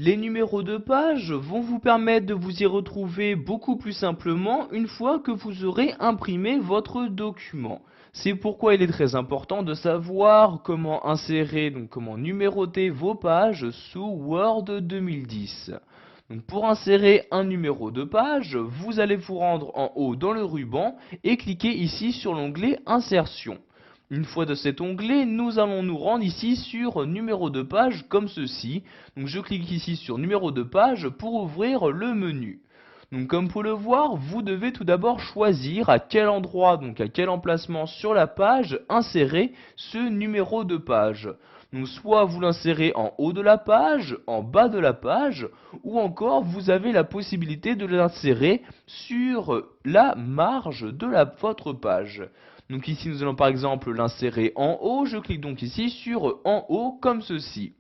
Les numéros de page vont vous permettre de vous y retrouver beaucoup plus simplement une fois que vous aurez imprimé votre document. C'est pourquoi il est très important de savoir comment insérer, donc comment numéroter vos pages sous Word 2010. Donc pour insérer un numéro de page, vous allez vous rendre en haut dans le ruban et cliquer ici sur l'onglet Insertion. Une fois de cet onglet, nous allons nous rendre ici sur numéro de page comme ceci. Donc je clique ici sur numéro de page pour ouvrir le menu. Donc comme vous le voir, vous devez tout d'abord choisir à quel endroit, donc à quel emplacement sur la page insérer ce numéro de page. Donc soit vous l'insérez en haut de la page, en bas de la page, ou encore vous avez la possibilité de l'insérer sur la marge de votre page. Donc ici nous allons par exemple l'insérer en haut, je clique donc ici sur en haut comme ceci.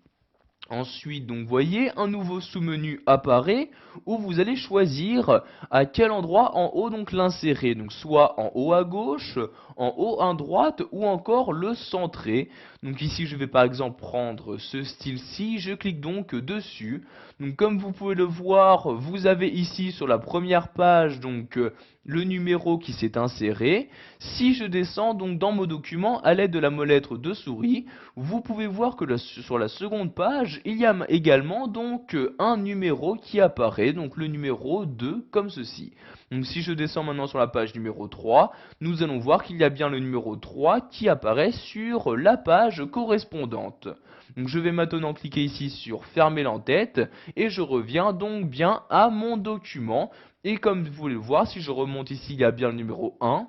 Ensuite, donc, voyez, un nouveau sous-menu apparaît où vous allez choisir à quel endroit en haut donc l'insérer. Donc, soit en haut à gauche, en haut à droite ou encore le centrer. Donc ici, je vais par exemple prendre ce style-ci. Je clique donc dessus. Donc, comme vous pouvez le voir, vous avez ici sur la première page donc le numéro qui s'est inséré. Si je descends donc dans mon document à l'aide de la molette de souris, vous pouvez voir que sur la seconde page, il y a également donc un numéro qui apparaît, donc le numéro 2 comme ceci. Donc si je descends maintenant sur la page numéro 3, nous allons voir qu'il y a bien le numéro 3 qui apparaît sur la page correspondante. Donc je vais maintenant cliquer ici sur fermer l'entête et je reviens donc bien à mon document. Et comme vous pouvez le voir, si je remonte ici, il y a bien le numéro 1.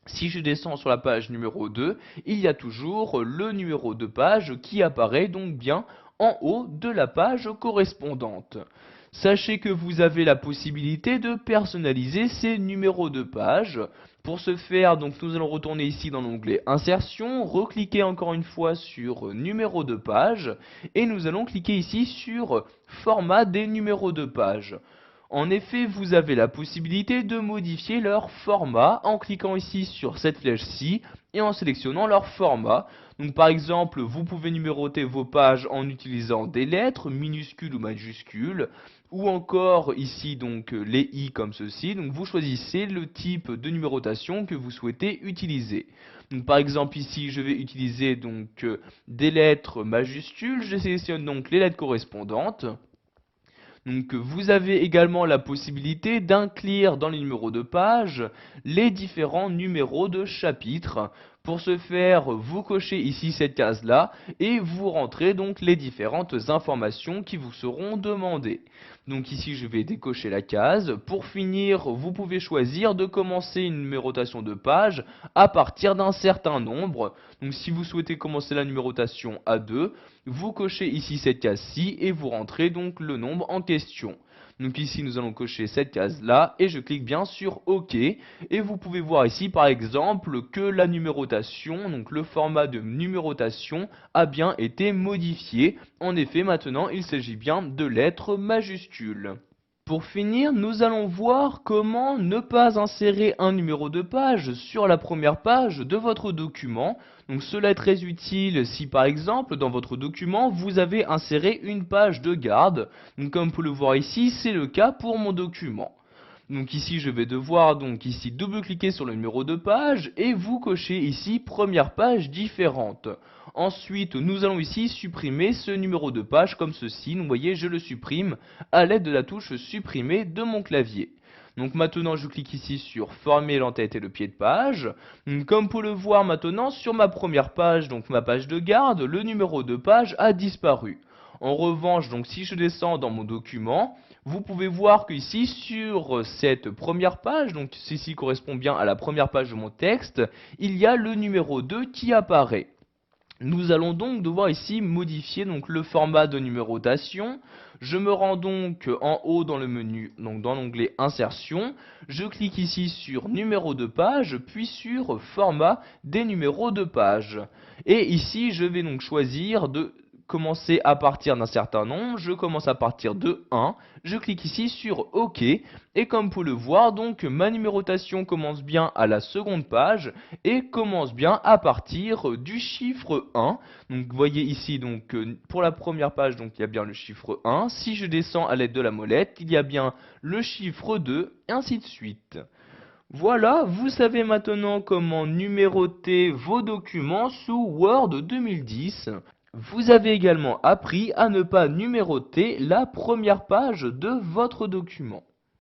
Si je descends sur la page numéro 2, il y a toujours le numéro de page qui apparaît donc bien en haut de la page correspondante. Sachez que vous avez la possibilité de personnaliser ces numéros de page. Pour ce faire, donc nous allons retourner ici dans l'onglet Insertion, recliquer encore une fois sur Numéro de page et nous allons cliquer ici sur Format des numéros de page. En effet, vous avez la possibilité de modifier leur format en cliquant ici sur cette flèche-ci et en sélectionnant leur format. Donc par exemple, vous pouvez numéroter vos pages en utilisant des lettres, minuscules ou majuscules, ou encore ici donc les i comme ceci. Donc vous choisissez le type de numérotation que vous souhaitez utiliser. Donc par exemple ici, je vais utiliser donc des lettres majuscules. Je sélectionne donc les lettres correspondantes. Donc vous avez également la possibilité d'inclure dans les numéros de page les différents numéros de chapitre. Pour ce faire, vous cochez ici cette case-là et vous rentrez donc les différentes informations qui vous seront demandées. Donc ici je vais décocher la case. Pour finir, vous pouvez choisir de commencer une numérotation de page à partir d'un certain nombre. Donc si vous souhaitez commencer la numérotation à 2, vous cochez ici cette case-ci et vous rentrez donc le nombre en question. Donc ici nous allons cocher cette case là et je clique bien sur OK et vous pouvez voir ici par exemple que la numérotation, donc le format de numérotation a bien été modifié. En effet maintenant il s'agit bien de lettres majuscules. Pour finir, nous allons voir comment ne pas insérer un numéro de page sur la première page de votre document. Donc cela est très utile si par exemple dans votre document vous avez inséré une page de garde. Donc comme vous pouvez le voir ici, c'est le cas pour mon document. Donc ici je vais devoir donc ici double-cliquer sur le numéro de page et vous cochez ici première page différente. Ensuite nous allons ici supprimer ce numéro de page comme ceci. Donc vous voyez je le supprime à l'aide de la touche supprimer de mon clavier. Donc maintenant je clique ici sur former l'entête et le pied de page. Comme vous pouvez le voir maintenant sur ma première page, donc ma page de garde, le numéro de page a disparu. En revanche, donc si je descends dans mon document, vous pouvez voir qu'ici sur cette première page, donc ceci correspond bien à la première page de mon texte, il y a le numéro 2 qui apparaît. Nous allons donc devoir ici modifier donc le format de numérotation. Je me rends donc en haut dans le menu, donc dans l'onglet Insertion. Je clique ici sur Numéro de page, puis sur Format des numéros de page. Et ici, je vais donc choisir de commencer à partir d'un certain nombre, je commence à partir de 1, je clique ici sur OK, et comme vous pouvez le voir, donc ma numérotation commence bien à la seconde page, et commence bien à partir du chiffre 1. Donc vous voyez ici, donc pour la première page, donc il y a bien le chiffre 1, si je descends à l'aide de la molette, il y a bien le chiffre 2, et ainsi de suite. Voilà, vous savez maintenant comment numéroter vos documents sous Word 2010. Vous avez également appris à ne pas numéroter la première page de votre document.